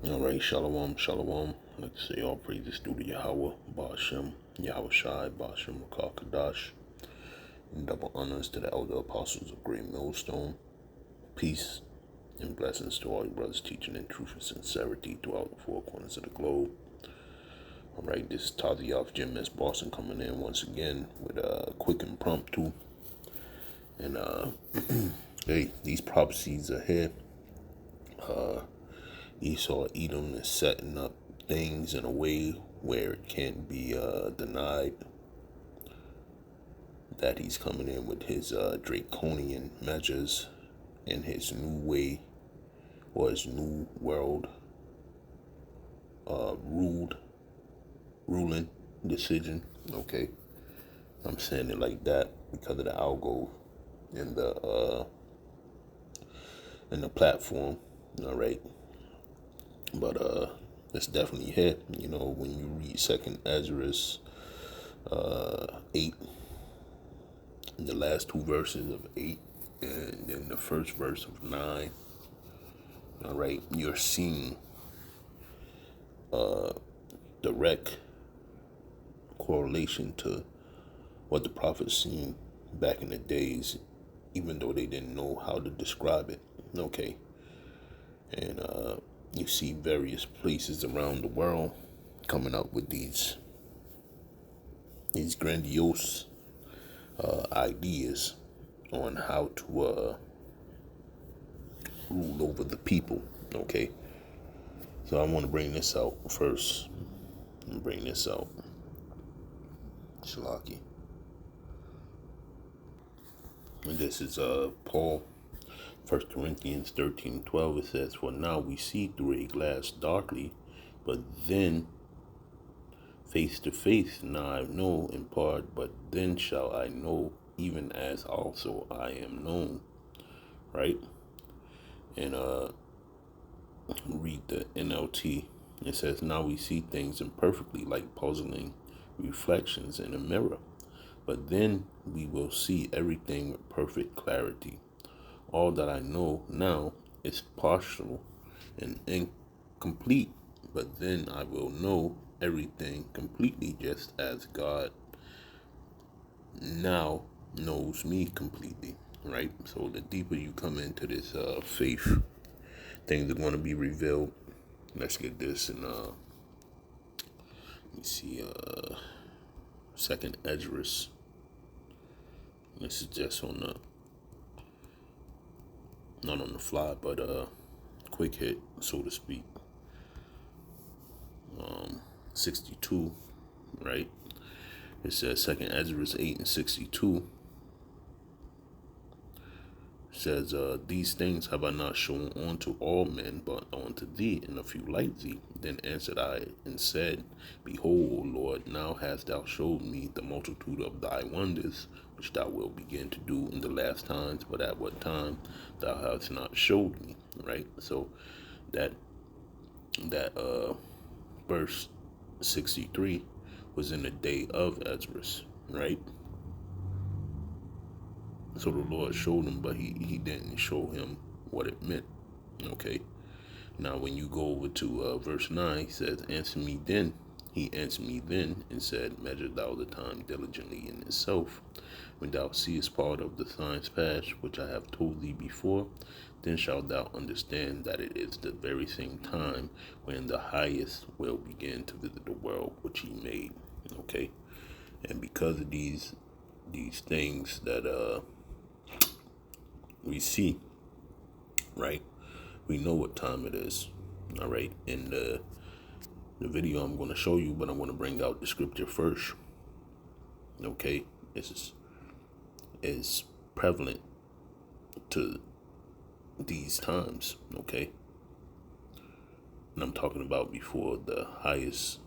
All right, shalom, shalom. Like to say all praises due to Yahweh, Ba'ashem, Yahweh Shai, Ba'ashem, Rakah, Kadash. And double honors to the elder apostles of Great Millstone. Peace and blessings to all your brothers teaching in truth and sincerity throughout the four corners of the globe. All right, this is Taziaf Jim S. Boston coming in once again with a quick impromptu. And hey, these prophecies are here. Esau Edom is setting up things in a way where it can't be denied that he's coming in with his draconian measures and his new way or his new world ruling decision. Okay, I'm saying it like that because of the algo in the platform. All right, but it's definitely here. You know, when you read Second Ezra's 8, the last two verses of 8, and then the first verse of 9. All right, you're seeing direct correlation to what the prophets seen back in the days, even though they didn't know how to describe it. Okay, and you see various places around the world coming up with these grandiose ideas on how to rule over the people. Okay, so I want to bring this out first. Bring this out, Shalaki. And this is Paul, 1 Corinthians 13:12. It says, "For now we see through a glass darkly, but then face to face. Now I know in part, but then shall I know, even as also I am known." Right? And read the NLT. It says, "Now we see things imperfectly, like puzzling reflections in a mirror. But then we will see everything with perfect clarity. All that I know now is partial and incomplete, but then I will know everything completely, just as God now knows me completely." Right? So the deeper you come into this faith, things are going to be revealed. Let's get this and let me see, Second Esdras. This is just on the, not on the fly, but quick hit, so to speak. 62, right? It says Second Esdras 8:62 says, "These things have I not shown unto all men, but unto thee, and a few like thee. Then answered I and said, Behold, O Lord, now hast thou showed me the multitude of thy wonders, which thou wilt begin to do in the last times, but at what time thou hast not showed me." Right? So that verse 63 was in the day of Esdras, right? So the Lord showed him, but he didn't show him what it meant. Okay. Now when you go over to verse 9, he says, "Answer me then." He answered me then and said, "Measure thou the time diligently in itself. When thou seest part of the signs past, which I have told thee before, then shalt thou understand that it is the very same time when the highest will begin to visit the world which he made." Okay. And because of these things that we see, right, we know what time it is. All right. In the video I'm going to show you, but I'm going to bring out the scripture first. Okay. This is prevalent to these times. Okay. And I'm talking about before the highest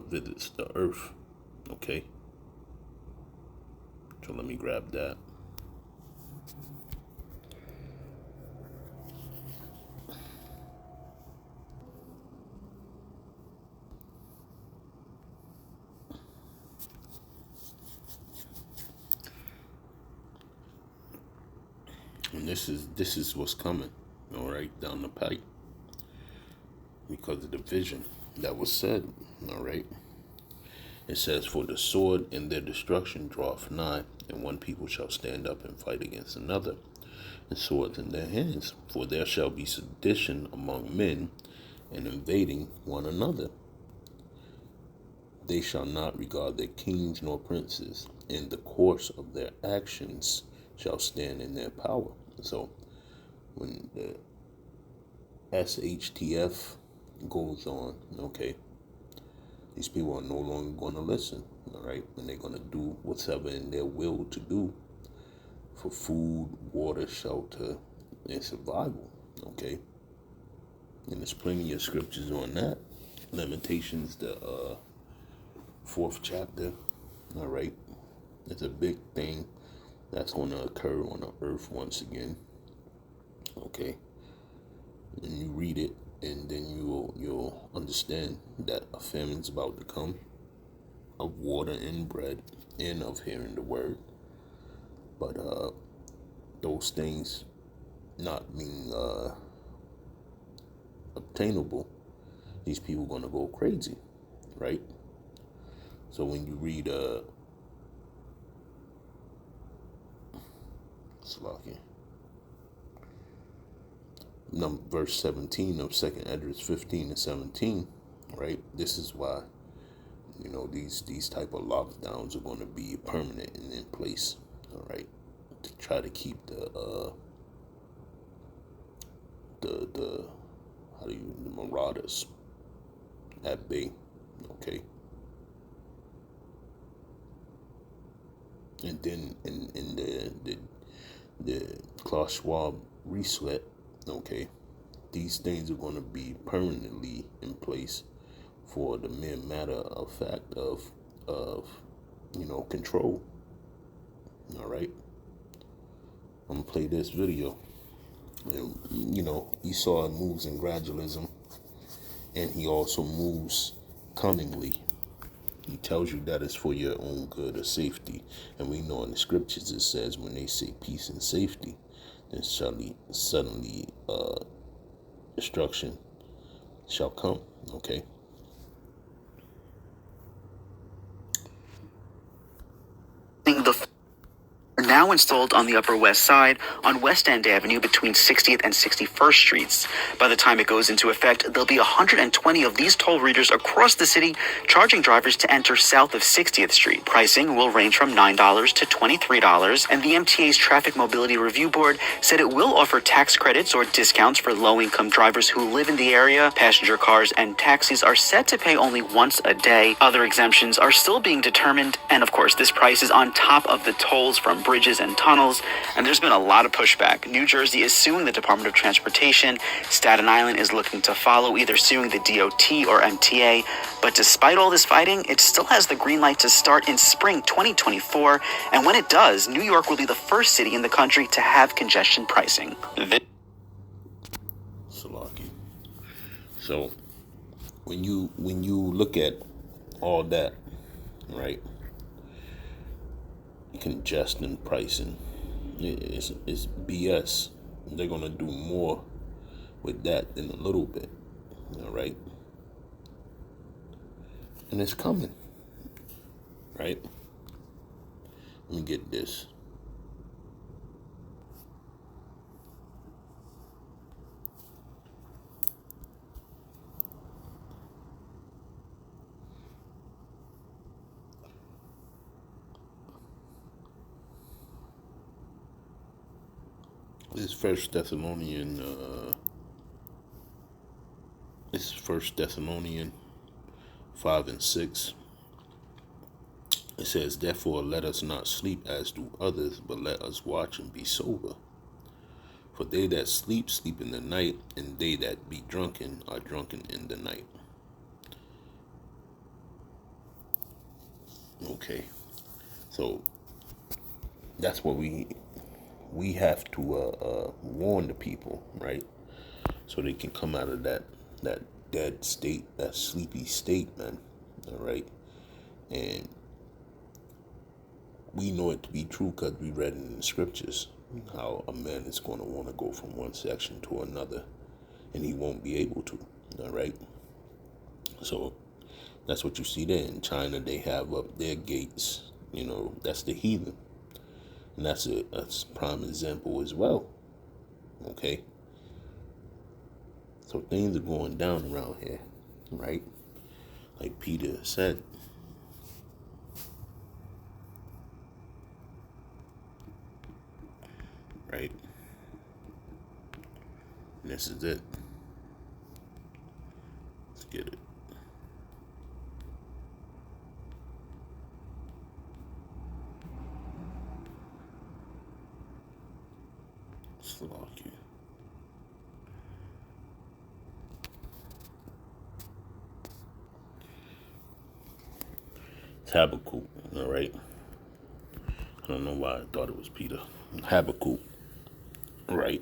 visits the earth. Okay. So let me grab that. And this is what's coming, all right, down the pipe. because of the vision that was said. All right. It says, "For the sword and their destruction draweth nigh, and one people shall stand up and fight against another, and swords in their hands. For there shall be sedition among men, and invading one another. They shall not regard their kings nor princes, and the course of their actions shall stand in their power." So when the SHTF goes on, okay, these people are no longer going to listen, all right? And they're going to do whatever in their will to do for food, water, shelter, and survival, okay? And there's plenty of scriptures on that. Lamentations, the 4th chapter, all right? It's a big thing that's going to occur on the earth once again, okay? And you read it, and then you'll understand that a famine's about to come of water and bread and of hearing the word. But those things not being obtainable, these people are going to go crazy, right? So when you read verse 17 of 2nd Esdras 15 and 17, right? This is why, these type of lockdowns are going to be permanent and in place, all right, to try to keep the marauders at bay, okay? And then in the Klaus Schwab reset, okay, these things are going to be permanently in place for the mere matter of fact of control. All right, I'm gonna play this video. Esau moves in gradualism, and he also moves cunningly. He tells you that it's for your own good or safety. And we know in the scriptures it says when they say peace and safety, then suddenly destruction shall come. Okay. Now installed on the Upper West Side on West End Avenue between 60th and 61st Streets. By the time it goes into effect, there'll be 120 of these toll readers across the city charging drivers to enter south of 60th Street. Pricing will range from $9 to $23, and the MTA's Traffic Mobility Review Board said it will offer tax credits or discounts for low-income drivers who live in the area. Passenger cars and taxis are set to pay only once a day. Other exemptions are still being determined, and of course, this price is on top of the tolls from bridges and tunnels, and there's been a lot of pushback. New Jersey is suing the Department of Transportation. Staten Island is looking to follow, either suing the DOT or MTA. But despite all this fighting, it still has the green light to start in spring 2024. And when it does, New York will be the first city in the country to have congestion pricing. So when you look at all that, right? Congestion pricing, it's BS. They're gonna do more with that than a little bit, all right? And it's coming, right? Let me get this. This First Thessalonian 5 and 6. It says, "Therefore let us not sleep as do others, but let us watch and be sober. For they that sleep, sleep in the night, and they that be drunken are drunken in the night." Okay, so that's what we have to warn the people, right? So they can come out of that dead state, that sleepy state, man. All right, and we know it to be true because we read it in the scriptures how a man is going to want to go from one section to another, and he won't be able to. All right. So that's what you see there. In China, they have up their gates. That's the heathen. And that's a prime example as well. Okay. So things are going down around here, right? Like Peter said. Right? And this is it. Let's get it. Slovakia. It's Habakkuk, all right? I don't know why I thought it was Peter. Habakkuk, right?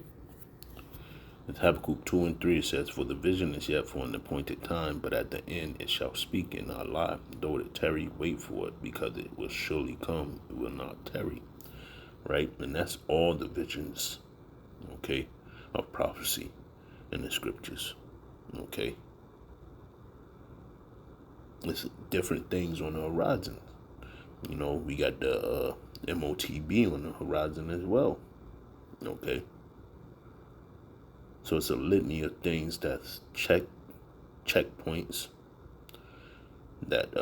It's Habakkuk 2 and 3. It says, "For the vision is yet for an appointed time, but at the end it shall speak and not lie. Though it tarry, wait for it, because it will surely come, it will not tarry." Right? And that's all the visions, okay, of prophecy in the scriptures, okay? It's different things on the horizon. We got the MOTB on the horizon as well, okay? So it's a litany of things that's checkpoints that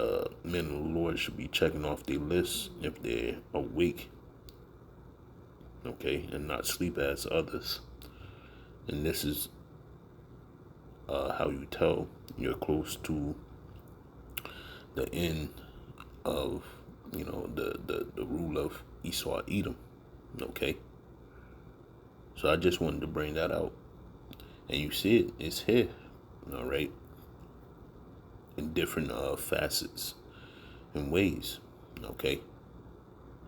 men of the Lord should be checking off their list if they're awake, okay, and not sleep as others. And this is how you tell you're close to the end of, the rule of Esau Edom, okay? So I just wanted to bring that out. And you see it, it's here, all right, in different facets and ways, okay?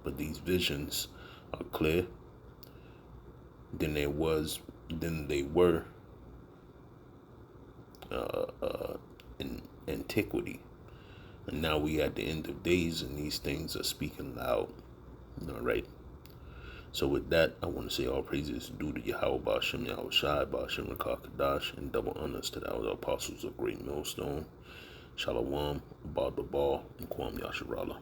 But these visions are clear than they were in antiquity. And now we at the end of days, and these things are speaking loud, all right? So with that, I want to say all praises due to Yahweh Ba'ashem Yahweh Shai Ba'ashem Rakah Kadash, and double honors to the apostles of Great Millstone, Shalom, Abad Babal, and Kwam Yasharallah.